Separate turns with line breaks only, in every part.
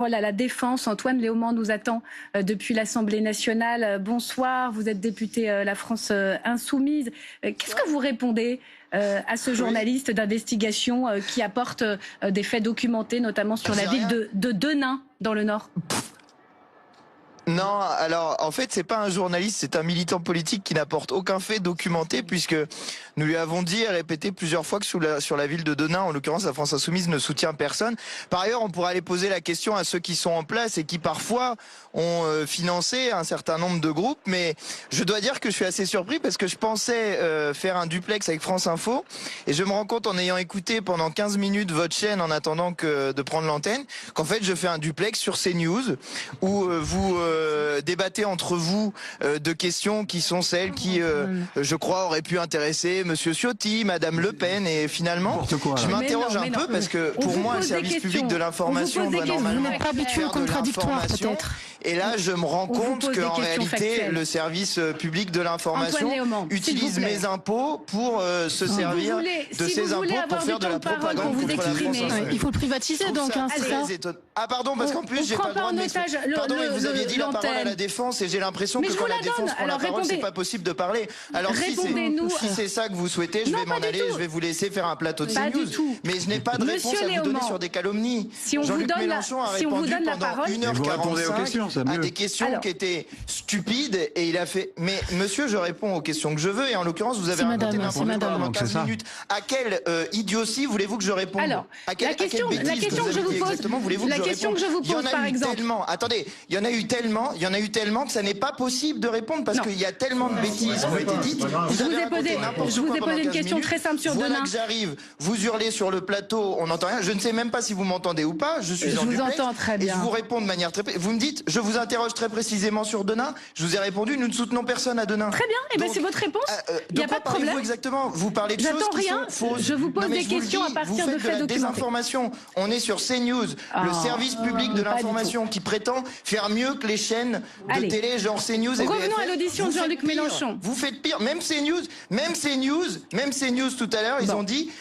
à la défense. Antoine Léaumont nous attend depuis l'Assemblée nationale. Bonsoir, vous êtes député La France Insoumise. Qu'est-ce que vous répondez à ce journaliste d'investigation qui apporte des faits documentés, notamment sur la ville de Denain, dans le Nord ?
Non, alors en fait c'est pas un journaliste, c'est un militant politique qui n'apporte aucun fait documenté, puisque nous lui avons dit et répété plusieurs fois que sur la ville de Denain, en l'occurrence la France Insoumise ne soutient personne. Par ailleurs, on pourrait aller poser la question à ceux qui sont en place et qui parfois ont financé un certain nombre de groupes, mais je dois dire que je suis assez surpris parce que je pensais faire un duplex avec France Info et je me rends compte en ayant écouté pendant 15 minutes votre chaîne en attendant de prendre l'antenne qu'en fait je fais un duplex sur CNews où vous débattez entre vous de questions qui sont celles qui, je crois, auraient pu intéresser Monsieur Ciotti, Madame Le Pen, et finalement, je m'interroge un peu parce que pour moi, le service public de l'information doit normalement faire de l'information. Et là, je me rends compte qu'en réalité, le service public de l'information utilise mes impôts pour se servir de ces impôts pour faire de la propagande contre la France.
Il faut le privatiser donc, c'est ça ?
Ah pardon, parce qu'en plus, j'ai pas le droit de m'exprimer. Pardon, mais vous aviez dit la parole à la défense et j'ai l'impression que quand la défense prend la parole, c'est pas possible de parler. Alors si c'est ça que vous souhaitez, je vais m'en aller, je vais vous laisser faire un plateau de CNews. Mais je n'ai pas de réponse à vous donner sur des calomnies. Jean-Luc Mélenchon a répondu pendant 1h45 à des questions qui étaient stupides et il a fait... Mais monsieur, je réponds aux questions que je veux et en l'occurrence, vous avez raconté n'importe quoi pendant 15 minutes. À quelle idiotie voulez-vous que je réponde ?
Alors, la question que je vous pose, la question que je vous pose par exemple...
Attendez, il y en a eu tellement que ça n'est pas possible de répondre parce qu'il y a tellement de bêtises qui ont été dites.
Je vous ai posé une question très simple sur Denain.
Voilà que j'arrive, vous hurlez sur le plateau, on n'entend rien. Je ne sais même pas si vous m'entendez ou pas. Je suis en duplex.
Je vous entends très bien.
Et je vous réponds de manière très... Vous me dites, je vous interroge très précisément sur Denain. Je vous ai répondu, nous ne soutenons personne à Denain.
Très bien, et bien c'est votre réponse. Il n'y a pas de problème.
Exactement. Vous parlez de choses qui sont fausses.
Je vous pose des questions à partir de faits documentés.
Désinformation. On est sur CNews, le service public de l'information qui prétend faire mieux que les chaînes de télé genre CNews et
revenons à l'audition de Jean-Luc Mélenchon.
Vous faites pire. Même CNews tout à l'heure, ils ont dit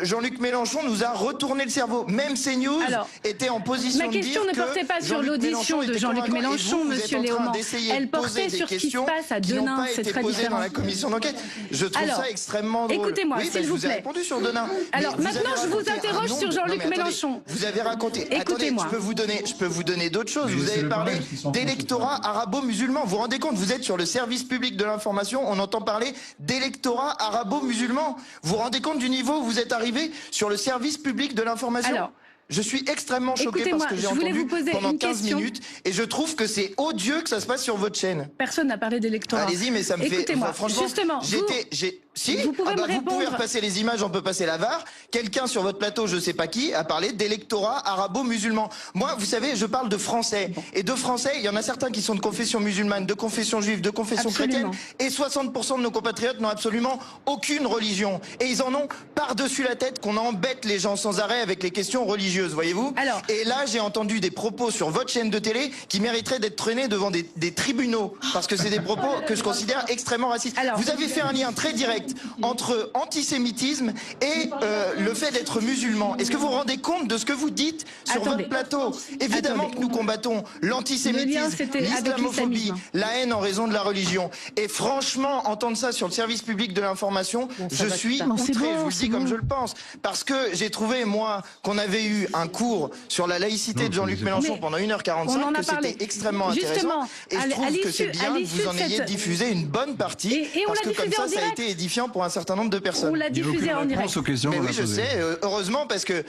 Jean-Luc Mélenchon nous a retourné le cerveau. Même CNews était en position de dire que...
Ma question ne portait pas sur l'audition de Jean-Luc Mélenchon, monsieur Léaumont. Elle portait sur ce qui se passe à Denain. C'est très différent.
Dans la commission d'enquête. Je trouve ça extrêmement drôle.
Écoutez-moi, s'il vous plaît.
Je vous ai répondu sur Denain.
Alors maintenant, je vous interroge sur Jean-Luc Mélenchon.
Vous avez raconté... Écoutez-moi. Je peux vous donner d'autres choses. Vous avez parlé d'électorat arabo-musulman. Vous vous rendez compte, vous êtes sur le service public de l'information, on entend parler d'électorat arabo-musulman. Vous vous rendez compte du niveau où vous êtes arrivé sur le service public de l'information ? Je suis extrêmement choqué parce que j'ai entendu pendant 15 minutes et je trouve que c'est odieux que ça se passe sur votre chaîne.
Personne n'a parlé d'électorat.
Allez-y, mais ça me fait... Franchement,
justement,
vous pouvez repasser les images, on peut passer la VAR. Quelqu'un sur votre plateau, je sais pas qui, a parlé d'électorat arabo-musulman. Moi, vous savez, je parle de Français. Et de Français, il y en a certains qui sont de confession musulmane, de confession juive, de confession chrétienne. Et 60% de nos compatriotes n'ont absolument aucune religion. Et ils en ont par-dessus la tête qu'on embête les gens sans arrêt avec les questions religieuses, voyez-vous. Et là, j'ai entendu des propos sur votre chaîne de télé qui mériteraient d'être traînés devant des tribunaux. Parce que c'est des propos que je considère extrêmement racistes. Vous avez fait un lien très direct entre antisémitisme et le fait d'être musulman. Est-ce que vous vous rendez compte de ce que vous dites sur votre plateau ? Évidemment que nous combattons l'antisémitisme, l'islamophobie, la haine en raison de la religion. Et franchement, entendre ça sur le service public de l'information, je suis outré, je vous le dis comme je le pense. Parce que j'ai trouvé, moi, qu'on avait eu un cours sur la laïcité de Jean-Luc Mélenchon pendant 1h45, que c'était extrêmement intéressant. Et je trouve que c'est bien que vous en ayez diffusé une bonne partie, parce que comme ça a été édifiant pour un certain nombre de personnes.
On l'a diffusé en direct.
Mais oui, je sais. Heureusement, parce que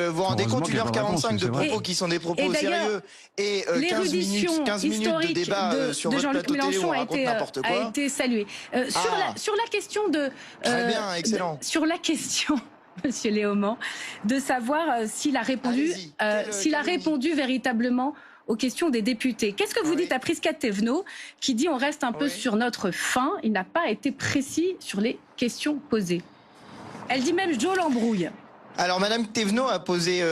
vous vous rendez compte, 1h45 de propos qui sont des propos sérieux et 15 minutes de débat sur votre plateau télé où on raconte n'importe quoi.
A été saluée. Sur la question de...
Très bien, excellent.
Sur la question... Monsieur Léaumont, de savoir s'il a répondu véritablement aux questions des députés. Qu'est-ce que vous dites à Prisca Thévenot qui dit on reste un peu sur notre faim, il n'a pas été précis sur les questions posées. Elle dit même Joe l'embrouille.
Alors Madame Thévenot a posé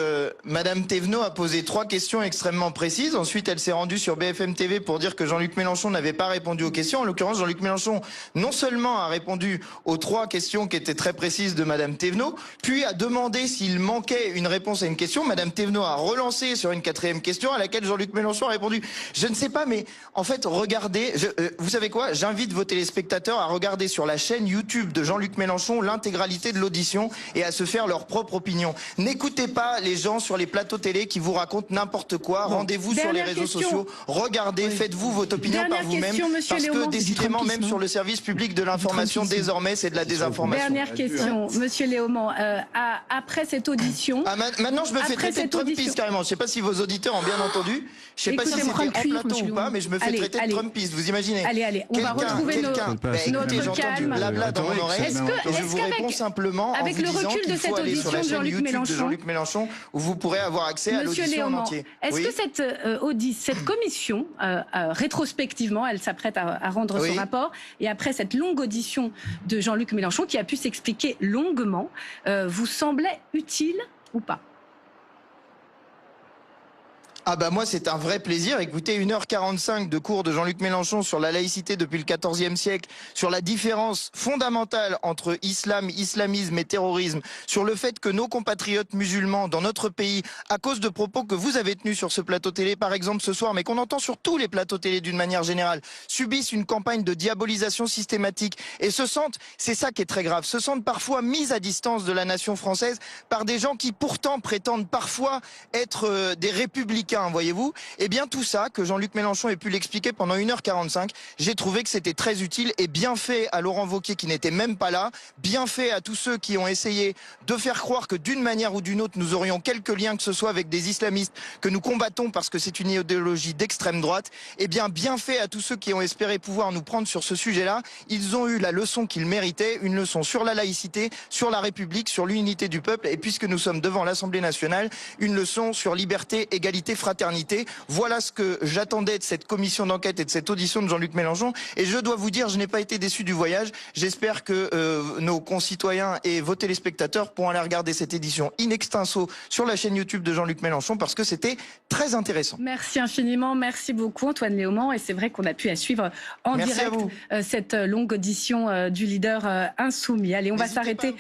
3 questions extrêmement précises. Ensuite, elle s'est rendue sur BFM TV pour dire que Jean-Luc Mélenchon n'avait pas répondu aux questions. En l'occurrence, Jean-Luc Mélenchon non seulement a répondu aux 3 questions qui étaient très précises de Madame Thévenot, puis a demandé s'il manquait une réponse à une question. Madame Thévenot a relancé sur une 4e question à laquelle Jean-Luc Mélenchon a répondu. Je ne sais pas, mais en fait, regardez, vous savez quoi? J'invite vos téléspectateurs à regarder sur la chaîne YouTube de Jean-Luc Mélenchon l'intégralité de l'audition et à se faire leur propre opinion. N'écoutez pas les gens sur les plateaux télé qui vous racontent n'importe quoi. Rendez-vous sur les réseaux sociaux. Regardez, faites-vous votre opinion par vous-même. Parce que décidément, même sur le service public de l'information, désormais, c'est de la désinformation.
Dernière question, Monsieur Léaumont. Après cette audition...
maintenant, je me fais traiter de Trumpiste carrément. Je ne sais pas si vos auditeurs ont bien entendu. Je ne sais pas si c'était en plateau ou pas, mais je me fais traiter de Trumpiste. Vous imaginez?
Allez, on va retrouver notre calme.
Blabla dans mon oreille. Je vous réponds simplement en vous disant qu'il faut aller sur la chaîne YouTube de Jean-Luc Mélenchon où vous pourrez avoir accès à l'audition en entier.
Est-ce que cette commission, rétrospectivement, elle s'apprête à rendre son rapport, et après cette longue audition de Jean-Luc Mélenchon, qui a pu s'expliquer longuement, vous semblait utile ou pas?
Ah bah moi c'est un vrai plaisir. Écoutez, 1h45 de cours de Jean-Luc Mélenchon sur la laïcité depuis le XIVe siècle, sur la différence fondamentale entre islam, islamisme et terrorisme, sur le fait que nos compatriotes musulmans dans notre pays, à cause de propos que vous avez tenus sur ce plateau télé par exemple ce soir, mais qu'on entend sur tous les plateaux télé d'une manière générale, subissent une campagne de diabolisation systématique et se sentent, c'est ça qui est très grave, se sentent parfois mis à distance de la nation française par des gens qui pourtant prétendent parfois être des républicains. Voyez-vous, eh bien tout ça, que Jean-Luc Mélenchon ait pu l'expliquer pendant 1h45, j'ai trouvé que c'était très utile et bien fait à Laurent Wauquiez qui n'était même pas là, bien fait à tous ceux qui ont essayé de faire croire que d'une manière ou d'une autre nous aurions quelques liens que ce soit avec des islamistes que nous combattons parce que c'est une idéologie d'extrême droite, et bien fait à tous ceux qui ont espéré pouvoir nous prendre sur ce sujet-là. Ils ont eu la leçon qu'ils méritaient, une leçon sur la laïcité, sur la République, sur l'unité du peuple et puisque nous sommes devant l'Assemblée nationale, une leçon sur liberté, égalité, fraternité. Voilà ce que j'attendais de cette commission d'enquête et de cette audition de Jean-Luc Mélenchon. Et je dois vous dire, je n'ai pas été déçu du voyage. J'espère que nos concitoyens et vos téléspectateurs pourront aller regarder cette édition in extenso sur la chaîne YouTube de Jean-Luc Mélenchon parce que c'était très intéressant.
Merci infiniment, merci beaucoup Antoine Léaumont. Et c'est vrai qu'on a pu suivre en direct cette longue audition du leader insoumis. Allez, on va s'arrêter.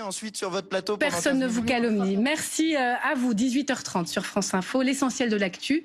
Ensuite sur votre plateau.
Personne ne vous calomnie. Merci à vous. 18h30 sur France Info, l'essentiel de l'actu.